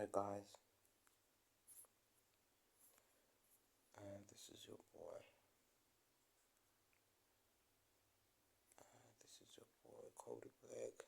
Hi guys, this is your boy. Cody Black.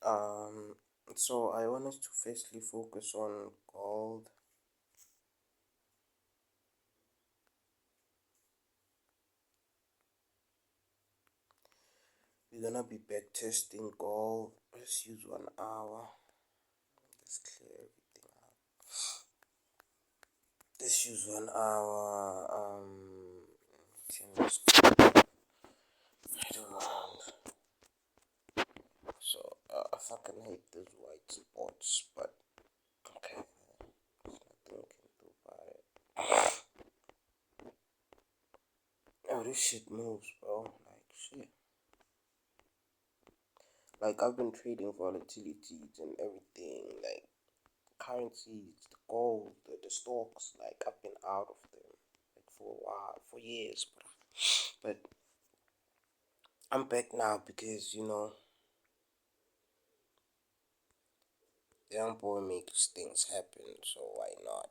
Um, so I want us to firstly focus on gold. We're gonna be back testing gold. Let's use 1 hour. Let's clear everything out. Let's use 1 hour. Let's go right around. So I fucking hate these white spots, but okay, there's nothing we can do about it. Oh, this shit moves, bro. Like shit. Like I've been trading volatilities and everything, like currencies, the gold, the stocks. Like I've been out of them like for a while, for years, but I'm back now because young boy makes things happen. So why not?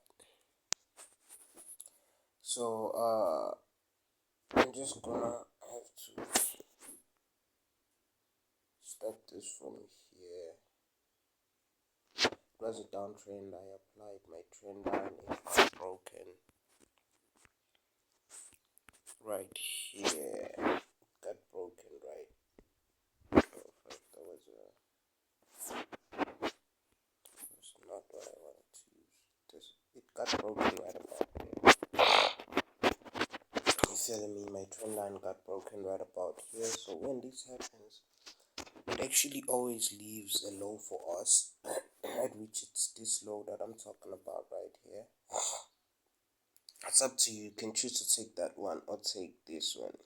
So I'm just gonna have to start this from here. It was a downtrend. I applied my trend line. It got broken right here. Got broken right. Oh, fuck, that was not what I wanted to use. It got broken right about there. You feeling me? My trend line got broken right about here. So when this happens, it actually always leaves a low for us, at which it's this low that I'm talking about right here. It's up to you. You can choose to take that one or take this one,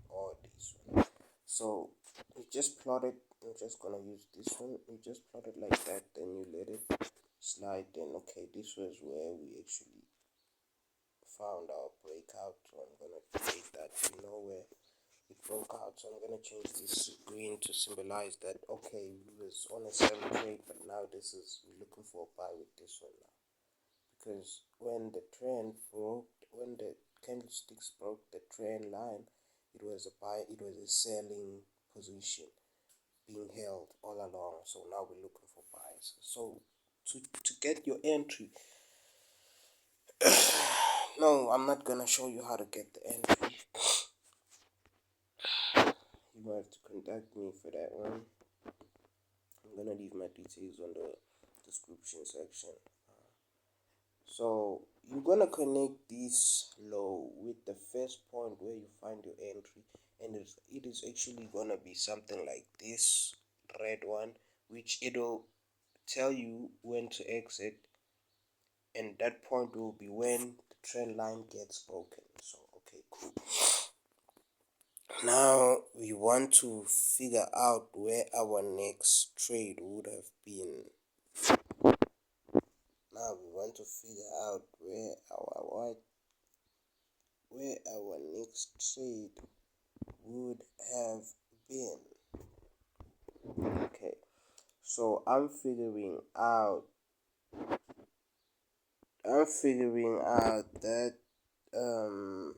or this one. So you just plot it. I'm just gonna use this one. You just plot it like that, then you let it slide. Then okay, this was where we actually found our breakout. So I'm gonna create that. Where it broke out. So I'm gonna change this green to symbolize that okay, we was on a 7 trade, but now we're looking for a buy with this one now. Because when the trend broke, when the candlesticks broke the trend line, it was a buy, it was a selling position being held all along. So now we're looking for buys. So to get your entry, no, I'm not gonna show you how to get the entry. You might have to contact me for that one. I'm gonna leave my details on the description section. So you're gonna connect this low with the first point where you find your entry, and it is actually gonna be something like this red one, which it'll tell you when to exit, and that point will be when the trend line gets broken. So okay, cool. Now we want to figure out where our next trade would have been. Now we want to figure out where our next trade would have been. Okay, so I'm figuring out that um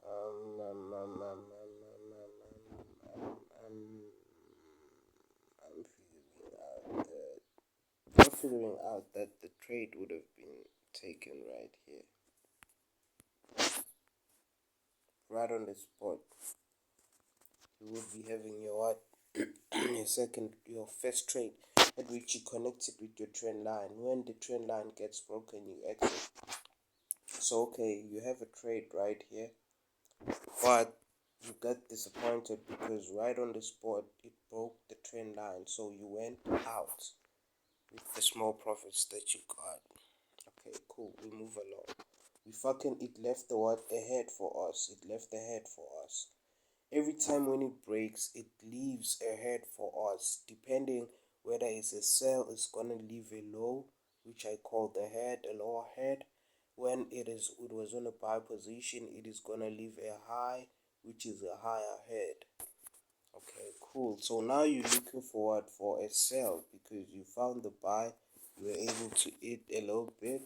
um um um um I'm figuring out that the trade would have been taken right here, right on the spot. You would be having your what? your first trade at which you connect it with your trend line. When the trend line gets broken, you exit. So okay, you have a trade right here, but you got disappointed because right on the spot it broke the trend line, so you went out with the small profits that you got. Okay, cool. We move along. it left the what ahead for us. It left ahead for us. Every time when it breaks, it leaves a head for us, depending whether it's a sell, it's gonna leave a low, which I call the head, a lower head. When it was on a buy position, it is gonna leave a high, which is a higher head. Okay, cool. So now you're looking forward for a sell because you found the buy, you were able to eat a little bit,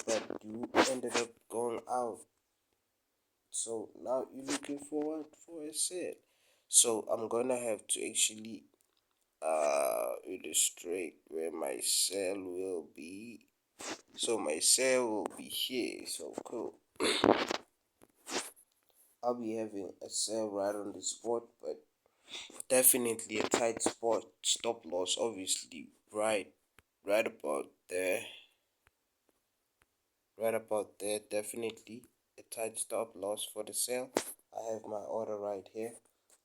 but you ended up going out. So now you're looking forward for a sale. So I'm gonna have to actually illustrate where my sale will be. So my sale will be here. So cool. I'll be having a sale right on the spot, but definitely a tight spot stop loss, obviously right about there. Right about there, definitely a tight stop loss for the sale. I have my order right here.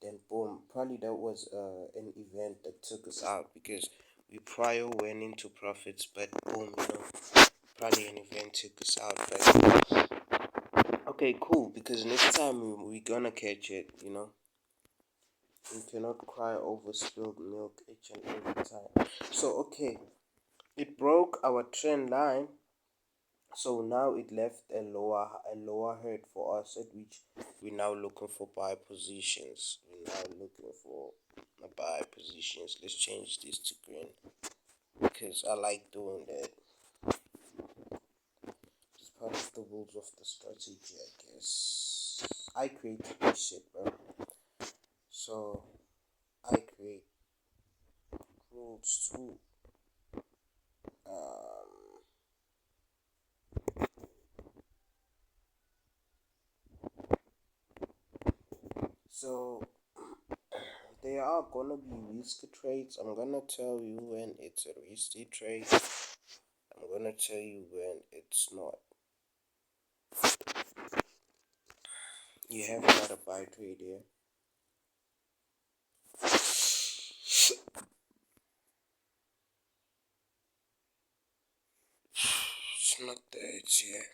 Then boom, probably that was an event that took us out because we prior went into profits, but boom, probably an event took us out. But okay, cool, because next time we gonna catch it. We cannot cry over spilled milk each and every time. So okay, it broke our trend line. So now it left a lower herd for us, at which we're now looking for buy positions. Let's change this to green because I like doing that. It's part of the rules of the strategy, I guess. I create this shit, bro. So I create rules too. Um, so there are gonna be risky trades. I'm gonna tell you when it's a risky trade. I'm gonna tell you when it's not. You have another buy trade here. It's not there, it's here.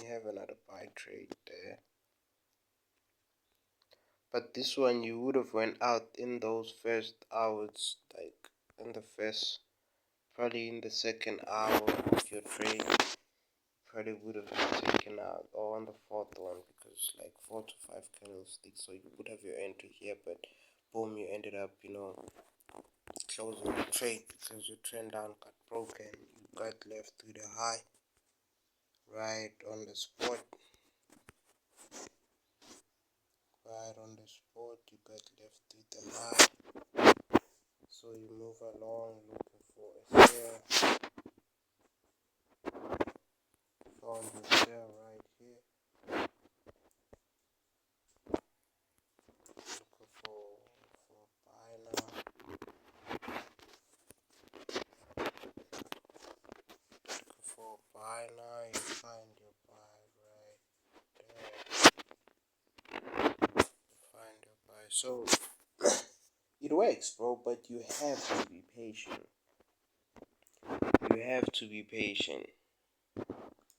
You have another buy trade there. But this one you would have went out in those first hours, like in the first, probably in the second hour of your trade, probably would have been taken out, or on the fourth one, because like 4 to 5 candlesticks, so you would have your entry here, but boom, you ended up, closing the trade because your trend down got broken. You got left with a high right on the spot. Right on the spot, you got left with a high. So you move along looking for a sale. Found your sale right here. Looking for buy now. Looking for buy now. You find your buy right there. You find your buy. So it works, bro, but you have to be patient. You have to be patient.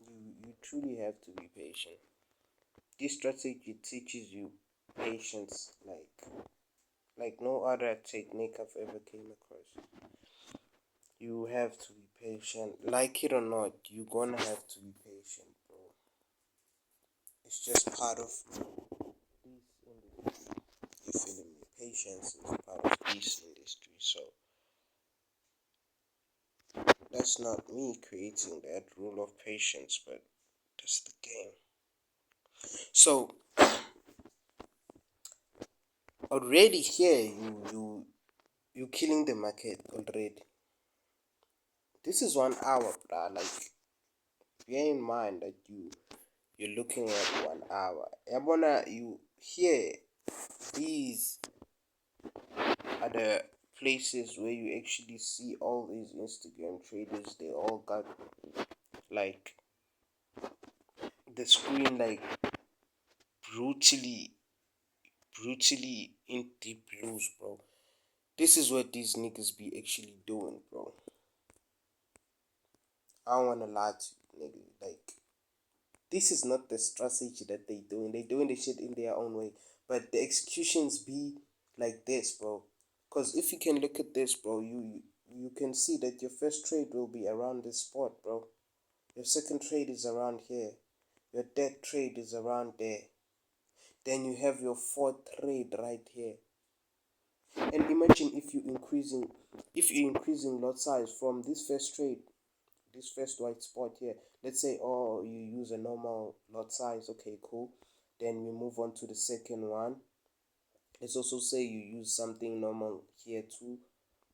You truly have to be patient. This strategy teaches you patience like no other technique I've ever came across. You have to be patient. Like it or not, you're gonna have to be patient, bro. It's just part of this industry. You feeling me? Patience is part of this industry. So that's not me creating that rule of patience, but that's the game. So already here you killing the market already. This is 1 hour, bruh. Like bear in mind that you're looking at 1 hour. Yabona, you here these are the places where you actually see all these Instagram traders. They all got like the screen like brutally in deep blues, bro. This is what these niggas be actually doing, bro. I don't wanna lie to you, nigga. Like, this is not the strategy that they doing. They doing the shit in their own way, but the executions be like this, bro. Cause if you can look at this, bro, you can see that your first trade will be around this spot, bro. Your second trade is around here. Your third trade is around there. Then you have your fourth trade right here. And imagine if you're increasing lot size from this first trade, this first white spot here. Let's say, oh, you use a normal lot size. Okay, cool. Then we move on to the second one. Let's also say you use something normal here too.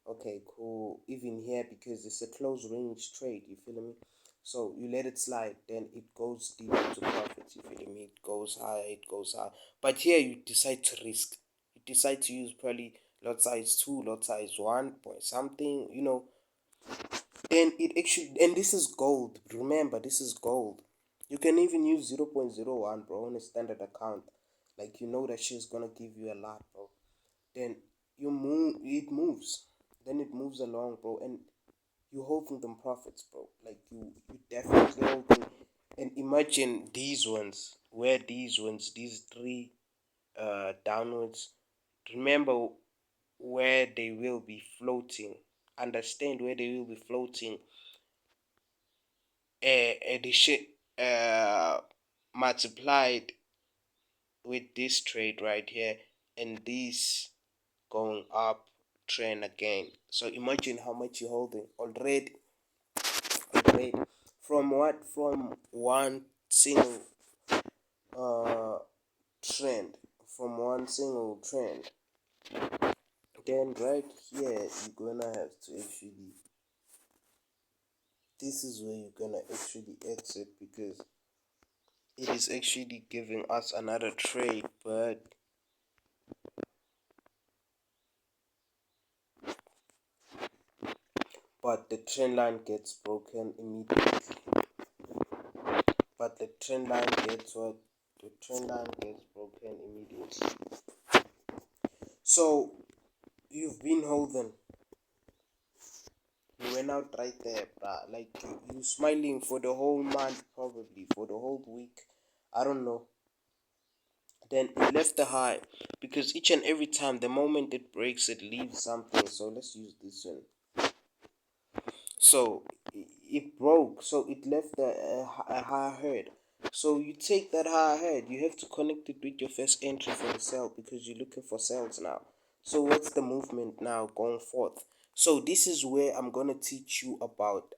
Okay, cool. Even here, because it's a close range trade, you feel me? So you let it slide, then it goes deep into profits, you feel me? It goes high, it goes high. But here you decide to risk. You decide to use probably lot size 2, lot size 1 point something, then it actually, and this is gold. Remember, this is gold. You can even use 0.01, bro, on a standard account. Like, that shit's gonna give you a lot, bro. Then it moves. Then it moves along, bro, and you holding them profits, bro. Like, you definitely holding. And imagine these three downwards. Remember where they will be floating. Understand where they will be floating. The shit multiplied with this trade right here, and this going up trend again. So imagine how much you're holding already from one single uh trend, then right here you're gonna have to actually, this is where you're gonna actually exit, because it is actually giving us another trade, but the trend line gets broken immediately. But the trend line gets what? The trend line gets broken immediately. So you've been holding. You went out right there, bruh. Like, you smiling for the whole month, probably for the whole week. I don't know. Then it left the high, because each and every time, the moment it breaks, it leaves something. So let's use this one. So it broke, so it left a higher herd. So you take that higher herd, you have to connect it with your first entry for the sell, because you're looking for sales now. So what's the movement now going forth? So this is where I'm gonna teach you about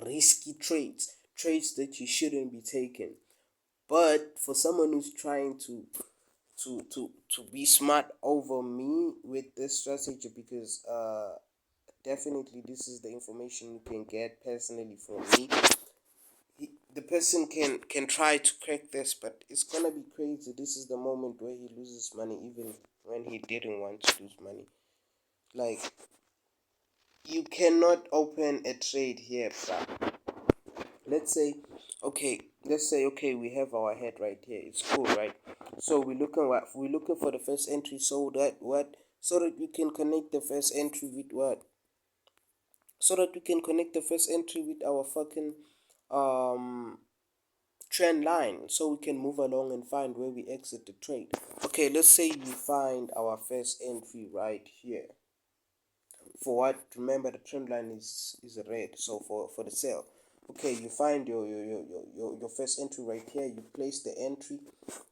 risky trades that you shouldn't be taking. But for someone who's trying to be smart over me with this strategy, because definitely this is the information you can get personally from me. The person can try to crack this, but it's gonna be crazy. This is the moment where he loses money, even when he didn't want to lose money. Like, you cannot open a trade here, bruh. Let's say we have our head right here. It's cool, right? So we're looking for the first entry, so that we can connect the first entry with what? So that we can connect the first entry with our fucking um trend line, so we can move along and find where we exit the trade. Okay, let's say we find our first entry right here. For what? Remember, the trend line is red, so for the sale. Okay, you find your first entry right here. You place the entry,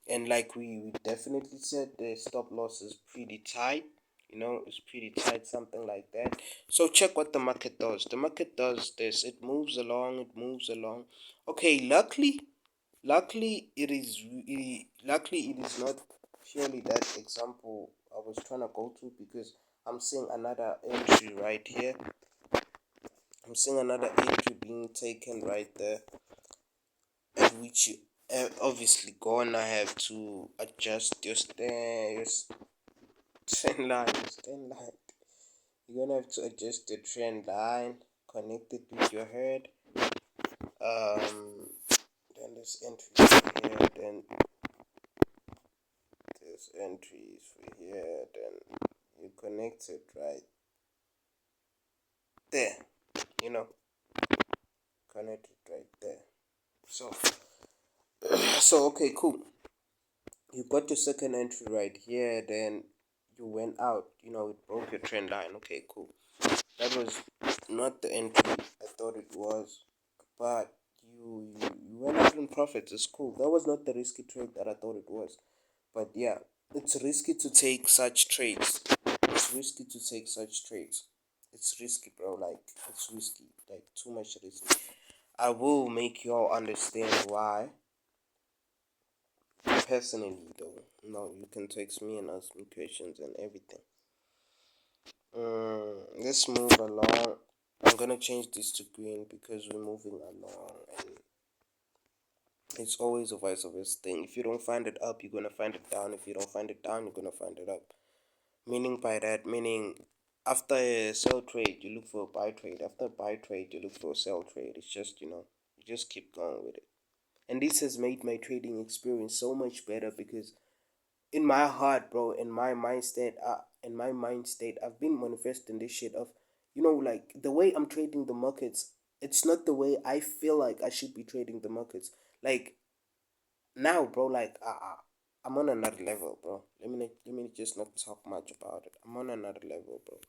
and like we definitely said, the stop loss is pretty tight. It's pretty tight, something like that. So check what the market does. The market does this. It moves along. It moves along. Okay, luckily it is not purely that example I was trying to go to, because I'm seeing another entry right here. I'm seeing another entry being taken right there, at which you obviously gonna have to adjust your trend line. You're gonna have to adjust the trend line, connect it with your head. Then this entry for here, then this entry is for here, then you connect it right there. You know, connected right there. So so okay, cool. You got your second entry right here, then you went out, it broke your trend line. Okay, cool. That was not the entry I thought it was, but you went out in profits. It's cool. That was not the risky trade that I thought it was. But yeah, it's risky to take such trades. It's risky to take such trades. It's risky, bro. Like, it's risky. Like, too much risky. I will make you all understand why. Personally, though, no, you can text me and ask me questions and everything. Let's move along. I'm gonna change this to green because we're moving along, and it's always a vice versa thing. If you don't find it up, you're gonna find it down. If you don't find it down, you're gonna find it up. Meaning after a sell trade, you look for a buy trade. After a buy trade, you look for a sell trade. It's just you just keep going with it. And this has made my trading experience so much better because in my heart, bro, in my mind state, I've been manifesting this shit of, like the way I'm trading the markets. It's not the way I feel like I should be trading the markets. Like now, bro, like I'm on another level, bro. Let me just not talk much about it. I'm on another level, bro.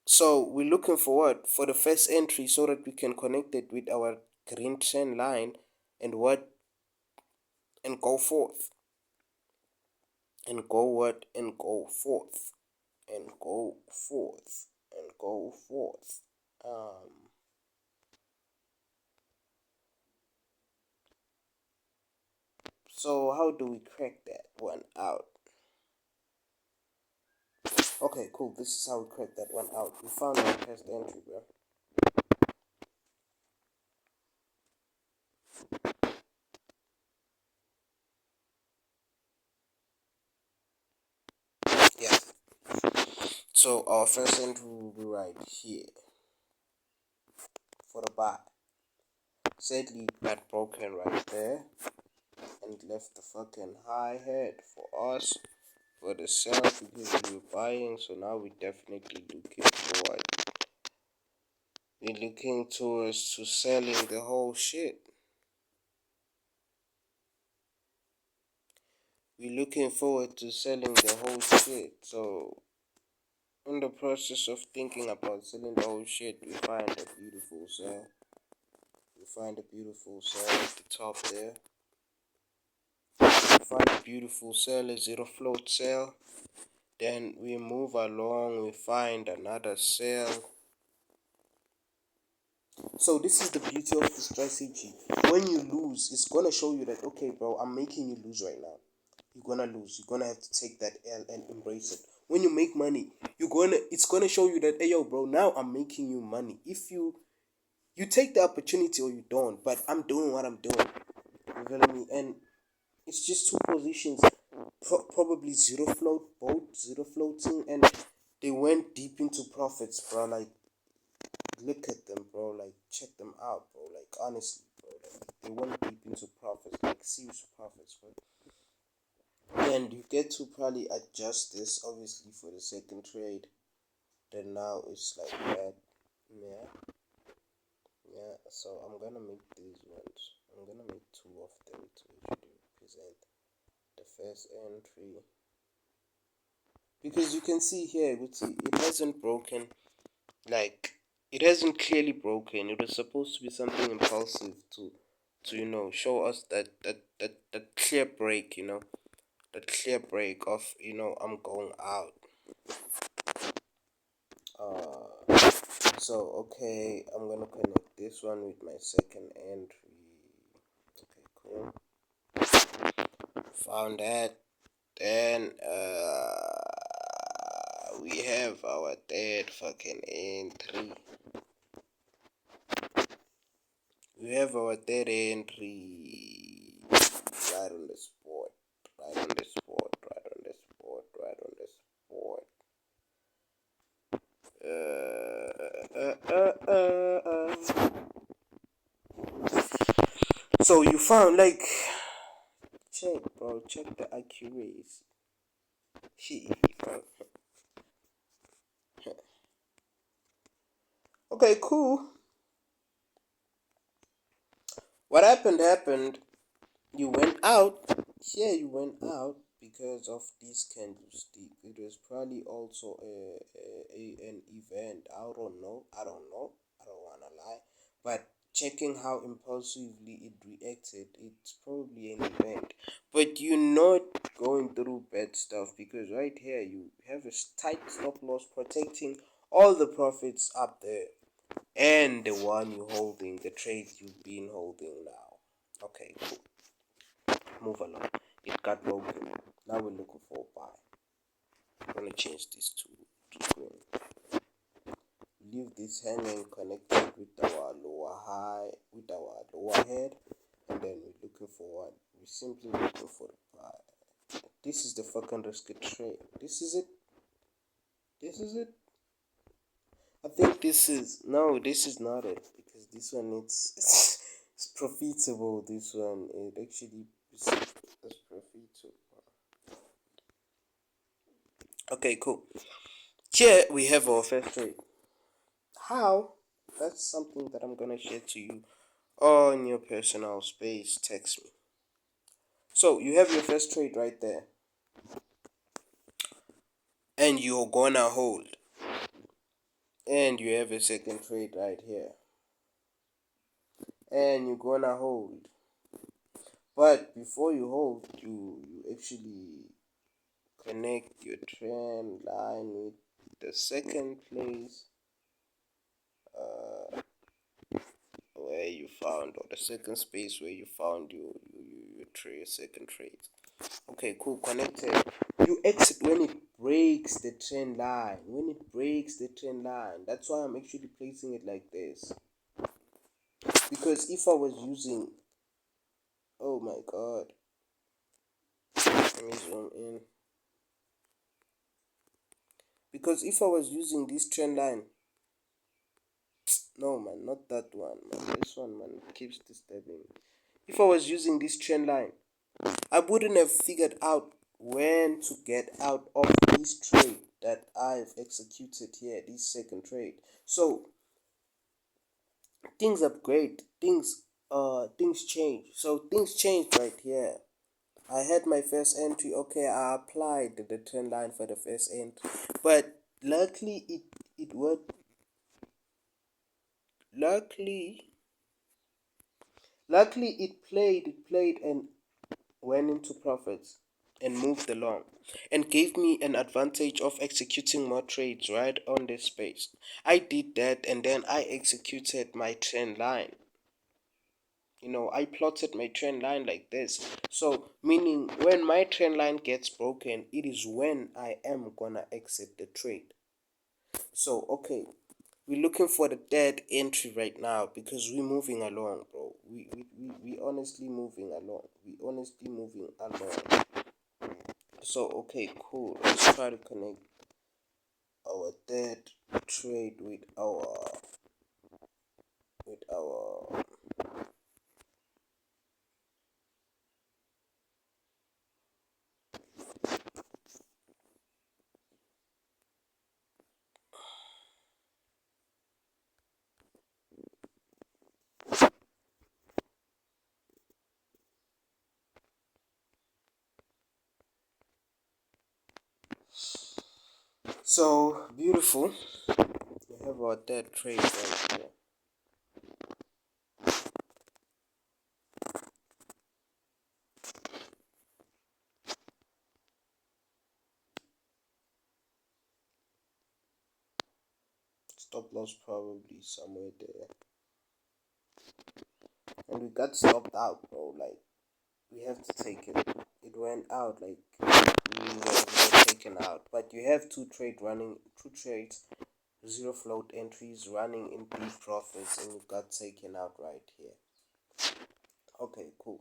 So we're looking forward for the first entry so that we can connect it with our green trend line and and go forth and go what and go forth and go forth and go forth. So how do we crack that one out? Okay, cool. This is how we crack that one out. We found our first entry, bro. Yes. So our first entry will be right here for the buy. Sadly, got broken right there and left the fucking high head for us for the sell because we were buying. So now we definitely looking forward. We're looking towards to selling the whole shit. We're looking forward to selling the whole shit. So in the process of thinking about selling the whole shit, we find a beautiful sale. We find a beautiful sale at the top there. We find a beautiful sale, a zero float sale. Then we move along, we find another sale. So this is the beauty of the strategy. When you lose, it's gonna show you that okay, bro, I'm making you lose right now. You're gonna lose. You're gonna have to take that L and embrace it. When you make money, it's gonna show you that hey yo, bro, now I'm making you money. If you take the opportunity or you don't, but I'm doing what I'm doing. You feel me? And it's just two positions, probably zero float, both zero floating, and they went deep into profits, bro. Like, look at them, bro. Like, check them out, bro. Like, honestly, bro. Like, they went deep into profits, like serious profits, bro. And you get to probably adjust this, obviously, for the second trade. Then now it's like that, yeah, yeah. So I'm gonna make these ones. I'm gonna make two of them to actually represent the first entry because you can see here it hasn't broken, like it hasn't clearly broken. It was supposed to be something impulsive to show us that clear break, that clear break of I'm going out. So okay, I'm gonna connect this one with my second entry. Okay, cool, found that. Then we have our third fucking entry. We have our third entry right on the spot, right on the spot, right on the spot, right on the spot. So you found like check, bro, check the accuracy. Shit, bro. Okay, cool. What happened. You went out. Here you went out because of this candlestick. It was probably also an event. I don't know. I don't wanna lie. But checking how impulsively it reacted, it's probably an event. But you're not going through bad stuff because right here you have a tight stop loss protecting all the profits up there and the one you're holding, the trade you've been holding now. Okay, cool. Move along. It got broken. Now we're looking for a buy. I'm gonna change this to green. Leave this hanging connected with our lower high, with our lower head, and then we're looking for what? We're simply looking for the buy. This is the fucking risky trade. This is it. This is it. I think this is no. This is not it because this one it's profitable. This one it actually is profitable. Okay, cool. Here we have our first trade. How? That's something that I'm gonna share to you on your personal space. Text me. So you have your first trade right there, and you're gonna hold, and you have a second trade right here, and you're gonna hold. But before you hold, you actually connect your trend line with the second place where you found, or the second space where you found your trade, second trade. Okay, cool. Connected. You exit when it breaks the trend line. When it breaks the trend line. That's why I'm actually placing it like this. Because if I was using, oh my god, let me zoom in. Because if I was using this trend line, no man, not that one, man. This one, man, keeps disturbing. If I was using this trend line, I wouldn't have figured out when to get out of this trade that I've executed here, this second trade. So things upgrade, things change. So things changed right here. I had my first entry. Okay, I applied the trend line for the first entry, but luckily it worked. Luckily, luckily it played and went into profits and moved along and gave me an advantage of executing more trades right on this space. I did that and then I executed my trend line. I plotted my trend line like this. So, meaning when my trend line gets broken, it is when I am gonna exit the trade. So, okay, we're looking for the dead entry right now because we're moving along, bro. We honestly moving along. We honestly moving along. So, okay, cool. Let's try to connect our dead trade with our. So beautiful. We have our dead trade right here. Stop loss probably somewhere there. And we got stopped out, bro. Like, we have to take it. It went out, like, we were taken out. But you have two trades, zero float entries running in deep profits, and you got taken out right here. Okay, cool.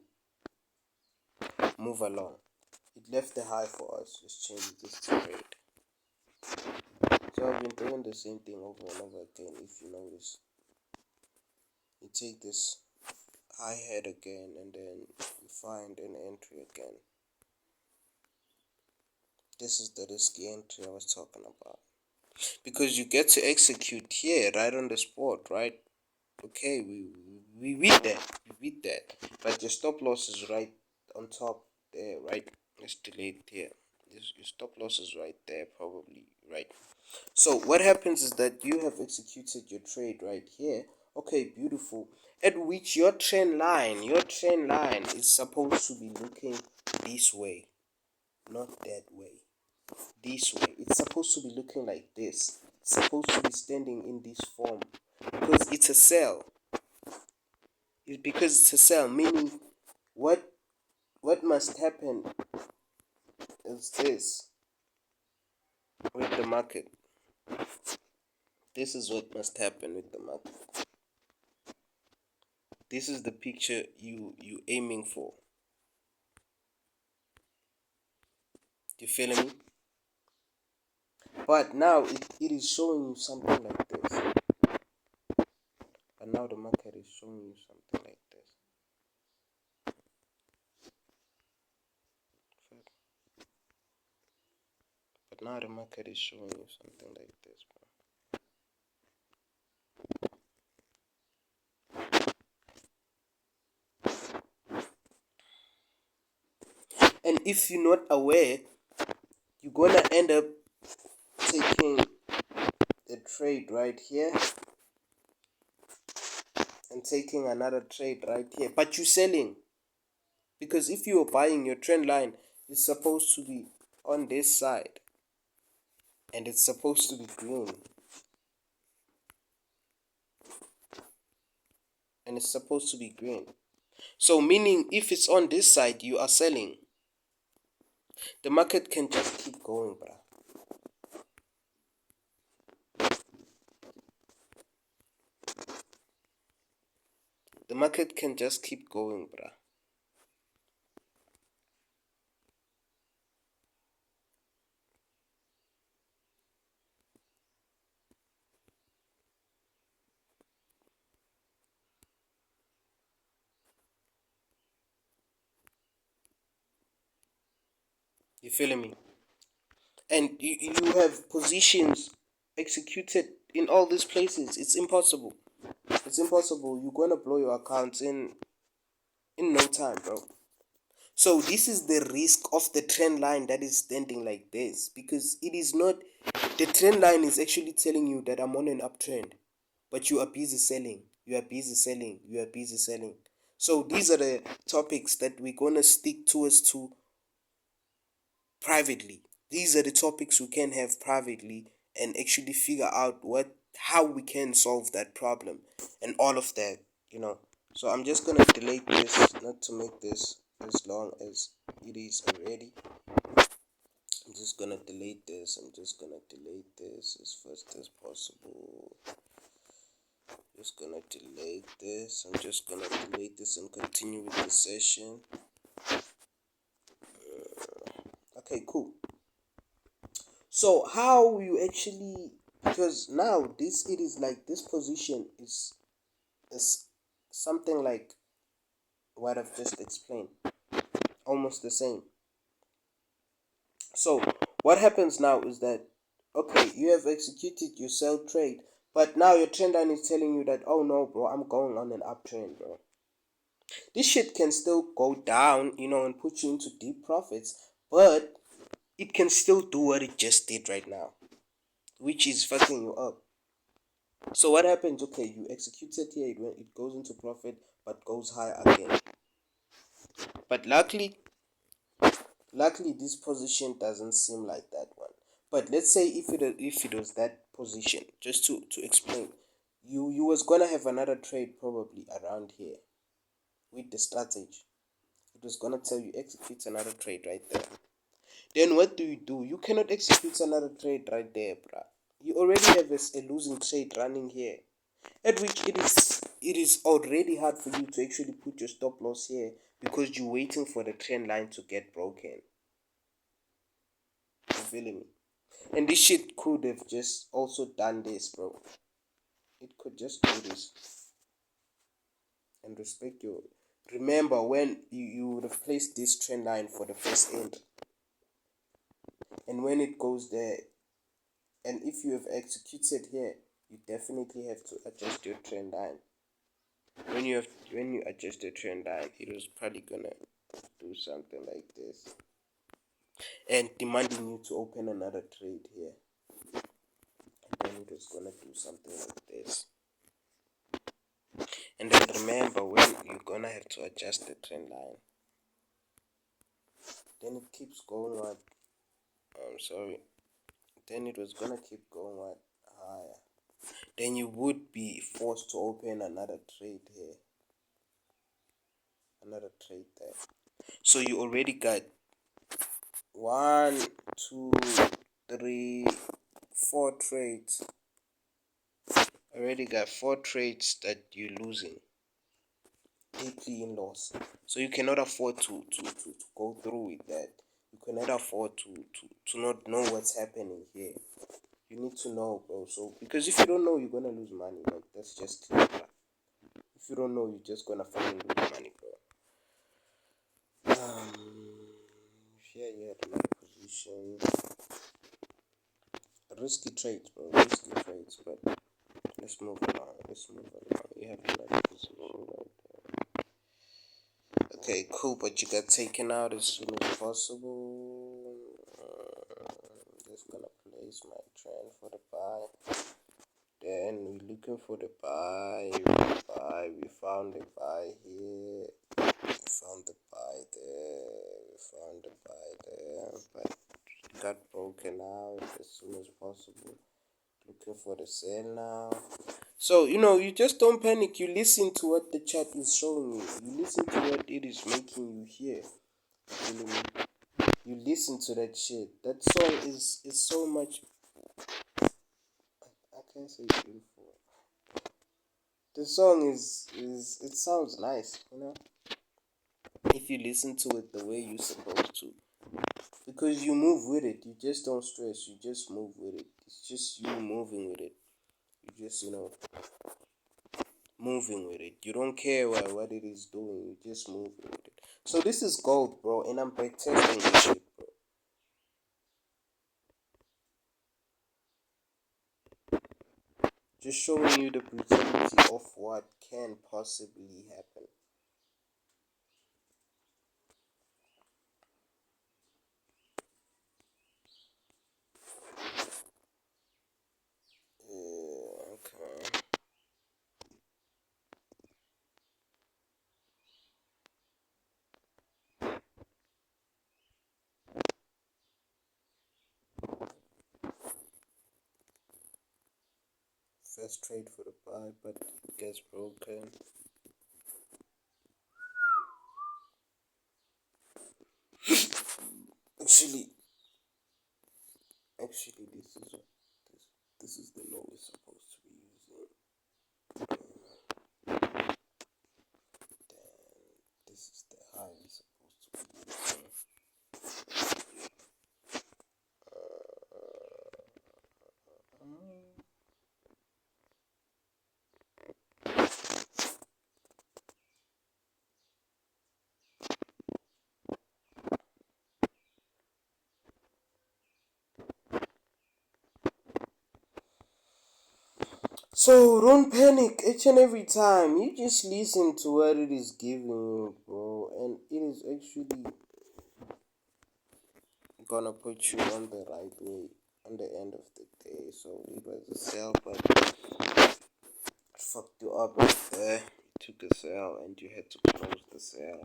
Move along. It left the high for us. Let's change this to trade. So I've been doing the same thing over and over again. If you notice, you take this high head again and then you find an entry again. This is the risky entry I was talking about. Because you get to execute here right on the spot, right? Okay, We with that. But your stop loss is right on top there, right? Let's delete here. Your stop loss is right there, probably, right? So what happens is that you have executed your trade right here. Okay, beautiful. At which your trend line is supposed to be looking this way, not that way. This way. It's supposed to be looking like this. It's supposed to be standing in this form because it's a sell. It's because it's a sell, meaning what must happen is this with the market. This is what must happen with the market. This is the picture you aiming for. You feeling me? But now it is showing you something like this. But now the market is showing you something like this. But now the market is showing you something like this, bro. And if you're not aware, you're gonna end up taking a trade right here and taking another trade right here. But you're selling. Because if you are buying, your trend line is supposed to be on this side. And it's supposed to be green. And it's supposed to be green. So meaning if it's on this side, you are selling. The market can just keep going, bruh. The market can just keep going, bruh. You feeling me? And you have positions executed in all these places. It's impossible. It's impossible. You're gonna blow your accounts in no time, bro. So this is the risk of the trend line that is standing like this, because it is not, the trend line is actually telling you that I'm on an uptrend, but you are busy selling. You are busy selling. You are busy selling. So these are the topics that we're gonna stick to privately. These are the topics we can have privately and actually figure out how we can solve that problem and all of that. So I'm just gonna delete this, not to make this as long as it is already. I'm just gonna delete this. I'm just gonna delete this as fast as possible. Just gonna delete this. I'm just gonna delete this and continue with the session. Okay, cool. So how you actually, because now it is like this position is something like what I've just explained, almost the same. So what happens now is that, okay, you have executed your sell trade, but now your trend line is telling you that, oh no, bro, I'm going on an uptrend, bro. This shit can still go down, and put you into deep profits, but it can still do what it just did right now, which is fucking you up. So what happens? Okay, you execute it here, it goes into profit, but goes high again. But luckily, this position doesn't seem like that one. But let's say if it was that position, just to explain, you was gonna have another trade probably around here with the strategy. It was gonna tell you execute another trade right there. Then what do? You cannot execute another trade right there, bruh. You already have a losing trade running here. At which it is already hard for you to actually put your stop loss here because you're waiting for the trend line to get broken. You feeling me? And this shit could have just also done this, bro. It could just do this. And respect your, remember when you would have placed this trend line for the first end. And when it goes there, and if you have executed here, you definitely have to adjust your trend line. when you adjust the trend line, it was probably gonna do something like this and demanding you to open another trade here, and then it was gonna do something like this. And then remember, when you're gonna have to adjust the trend line, then it keeps going what, I'm sorry, then it was gonna keep going what, higher. Then you would be forced to open another trade here, another trade there. So you already got 1, 2, 3, 4 trades. Already got 4 trades that you're losing, deeply in loss. So you cannot afford to go through with that. You cannot afford to not know what's happening here. You need to know, bro. So because if you don't know, you're gonna lose money. Like, that's just clear. If you don't know, you're just gonna fucking lose money, bro. Here you had my position. Risky trades, bro. Risky trades, but let's move along. You have my position right there. Okay, cool, but you got taken out as soon as possible. Just gonna place my trend for the buy. Then we're looking for the buy. We found the buy here. We found the buy there. We found the buy there. But it got broken out as soon as possible. Looking for the sell now. So, you just don't panic. You listen to what the chat is showing you. You listen to what it is making you hear. You listen to that shit. That song is so much. I can't say beautiful. The song is it sounds nice, if you listen to it the way you're supposed to. Because you move with it. You just don't stress. You just move with it. It's just you moving with it. You just, moving with it. You don't care what it is doing. You just move with it. So this is gold, bro, and I'm testing this shit, bro. Just showing you the brutality of what can possibly happen. Yeah, okay. First trade for the buy, but it gets broken. Actually, this is the low we're supposed to be using. Then this is the high we're supposed to be using. So don't panic each and every time. You just listen to what it is giving you, bro, and it is actually gonna put you on the right way on the end of the day. So it was a sell, but fucked you up right there. You took a sell and you had to close the sale.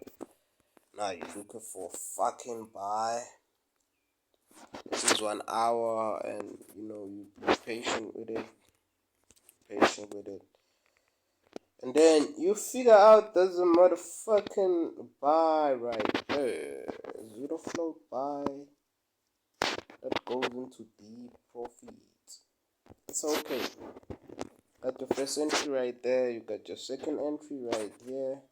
Now you're looking for a fucking buy. This is 1 hour, and you be patient with it. And then you figure out there's a motherfucking buy right there. Zero float buy that goes into deep profit. It's okay. Got your first entry right there. You got your second entry right here.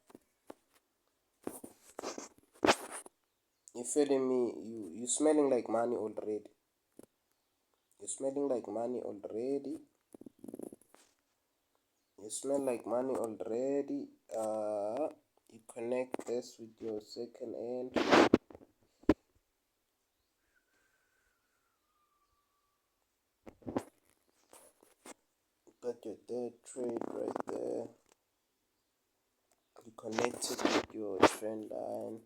You feeling me? You smelling like money already. You smelling like money already. You smell like money already. You connect this with your second entry. Got your third trade right there. You connect it with your trend line.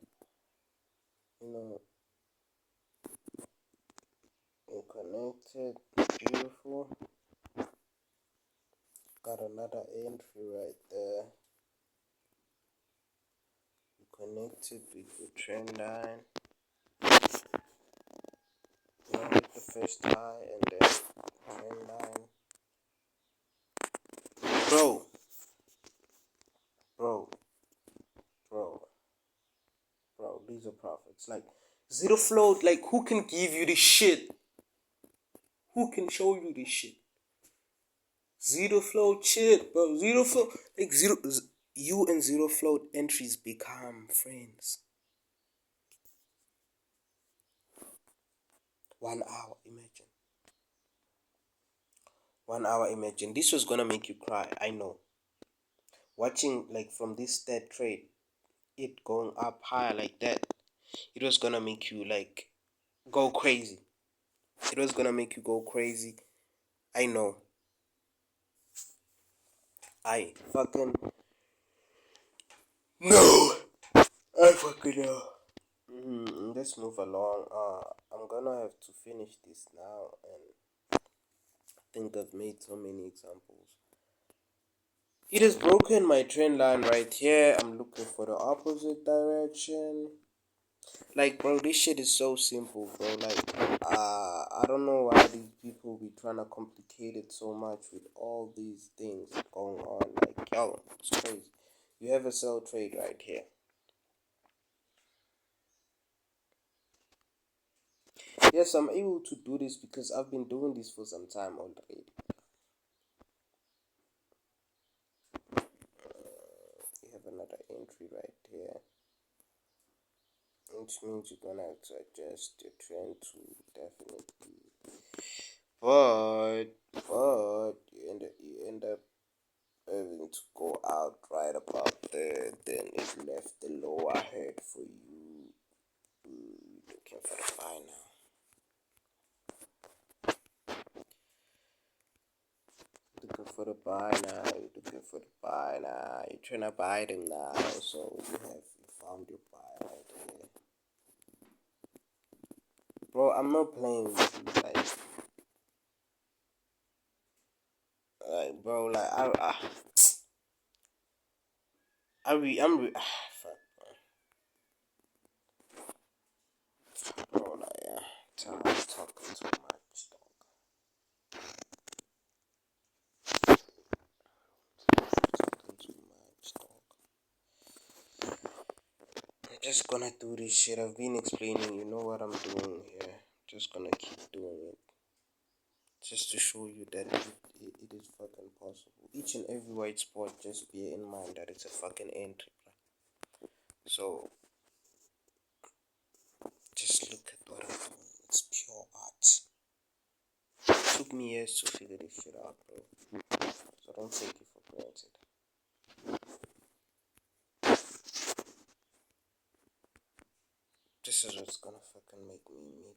You know, you connect it. Beautiful. Got another entry right there. You connect it with your trend line. You know, hit the first high and then trend line. Bro, bro, bro, bro, these are profits. Like, zero float, like, who can give you this shit? Who can show you this shit? Zero float shit, bro. Zero float, like, you and zero float entries become friends. 1 hour, imagine. 1 hour, imagine. This was gonna make you cry, I know. Watching, like, from this third trade, it going up higher like that, it was gonna make you, like, go crazy. It was gonna make you go crazy. I know. I fucking no. I fucking know. Let's move along. I'm gonna have to finish this now, and I think I've made so many examples. It has broken my trend line right here. I'm looking for the opposite direction. Like, bro, this shit is so simple, bro. Like, I don't know why these people be trying to complicate it so much with all these things going on. Like, yo, it's crazy. You have a sell trade right here. Yes, I'm able to do this because I've been doing this for some time already. You have another entry right here, which means you're gonna have to adjust your trend to definitely. But you end up having to go out right about there. Then it left the lower head for you. Looking for the buy now. Looking for the buy now. You're looking for the buy now. You're trying to buy them now. So you found your buy right here. Bro, I'm not playing with you. Like, bro, like, fuck, bro, like, I'm talking too much, dog. Talking too much, dog. I'm just gonna do this shit. I've been explaining, you know what I'm doing here. Just gonna keep doing it. Just to show you that it is fucking possible. Each and every white spot, just bear in mind that it's a fucking entry, bro. So, just look at what I'm doing. It's pure art. It took me years to figure this shit out, bro. So don't take it for granted. This is what's gonna fucking make me millionaire.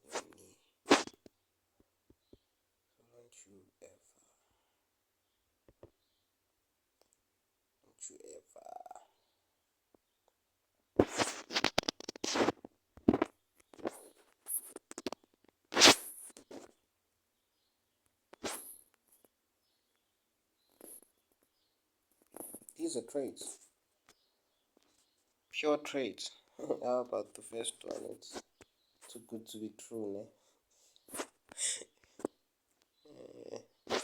Don't you ever, don't you ever. These are trades. Pure trades. How about the first one? It's too good to be true, ne?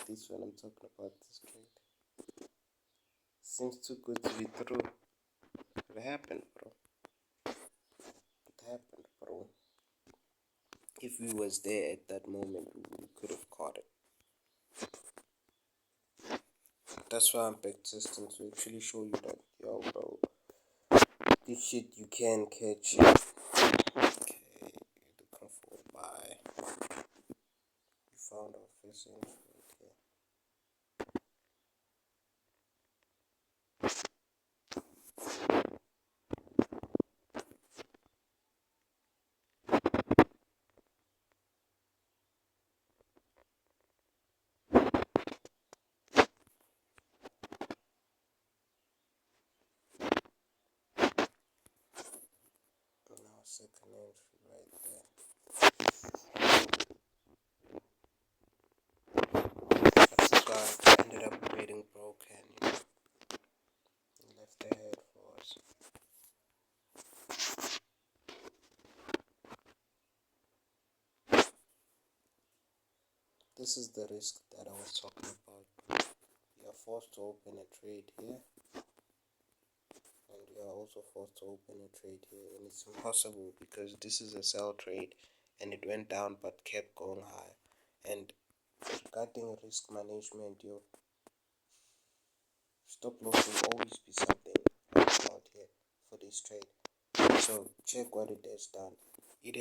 This one I'm talking about, this trade. Seems too good to be true. It happened, bro. It happened, bro. If we was there at that moment, we could have caught it. That's why I'm persistent to actually show you that, yo, bro, this shit you can catch it. Okay, you're looking for a buy. You found our first entry right here. second entry right there. But this guy ended up getting broken, He left the head for us. This is the risk that I was talking about. You are forced to open a trade here, and you are also forced to open a trade here, and it's impossible because this is a sell trade and it went down but kept going high. And regarding risk management, your stop loss will always be something out here for this trade. So check what it has done. It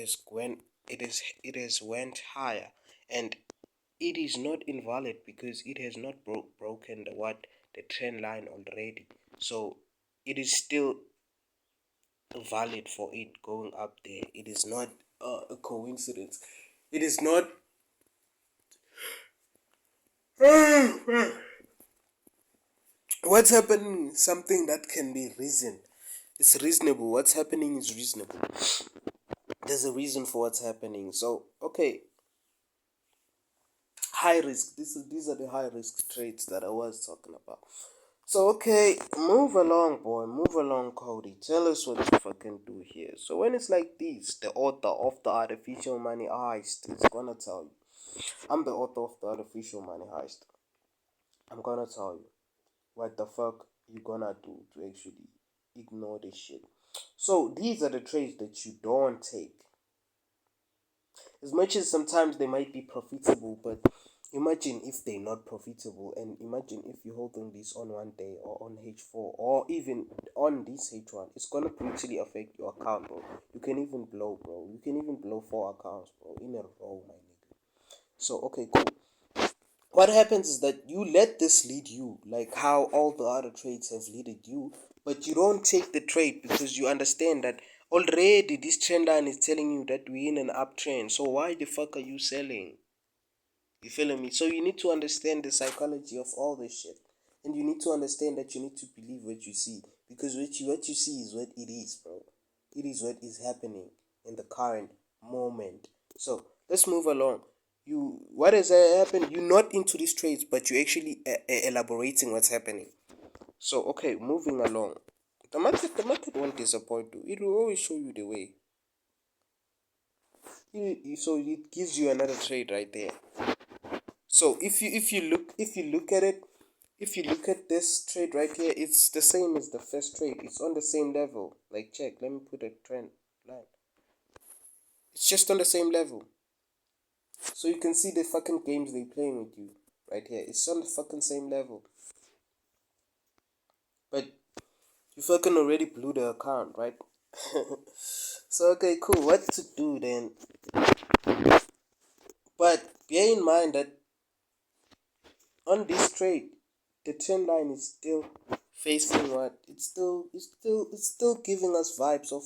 has went higher, and it is not invalid because it has not broken the trend line already. So it is still valid for it going up there. It is not a coincidence. It is not. What's happening is something that can be reasoned. It's reasonable. What's happening is reasonable. There's a reason for what's happening. So okay, high risk. These are the high risk trades that I was talking about. So okay, move along, boy. Move along, Cody. Tell us what you fucking do here. So when it's like this, the author of the Artificial Money Heist is gonna tell you. I'm the author of the Artificial Money Heist. I'm gonna tell you what the fuck you gonna do to actually ignore this shit. So these are the trades that you don't take. As much as sometimes they might be profitable, but imagine if they're not profitable, and imagine if you're holding this on one day or on H4 or even on this H1, it's gonna brutally affect your account, bro. You can even blow, bro. You can even blow 4 accounts, bro, in a row, my nigga. So okay, cool. What happens is that you let this lead you, like how all the other trades have leaded you, but you don't take the trade because you understand that already this trend line is telling you that we're in an uptrend. So why the fuck are you selling? You feeling me? So you need to understand the psychology of all this shit. And you need to understand that you need to believe what you see. Because what you see is what it is, bro. It is what is happening in the current moment. So let's move along. What has happened? You're not into these trades, but you're actually elaborating what's happening. So okay, moving along. The market won't disappoint you. It will always show you the way. So it gives you another trade right there. So if you look at this trade right here, it's the same as the first trade. It's on the same level. Like check, let me put a trend line. It's just on the same level. So you can see the fucking games they playing with you right here. It's on the fucking same level. But you fucking already blew the account, right? So okay, cool. What to do then? But bear in mind that on this trade, the trend line is still facing what? It's still giving us vibes of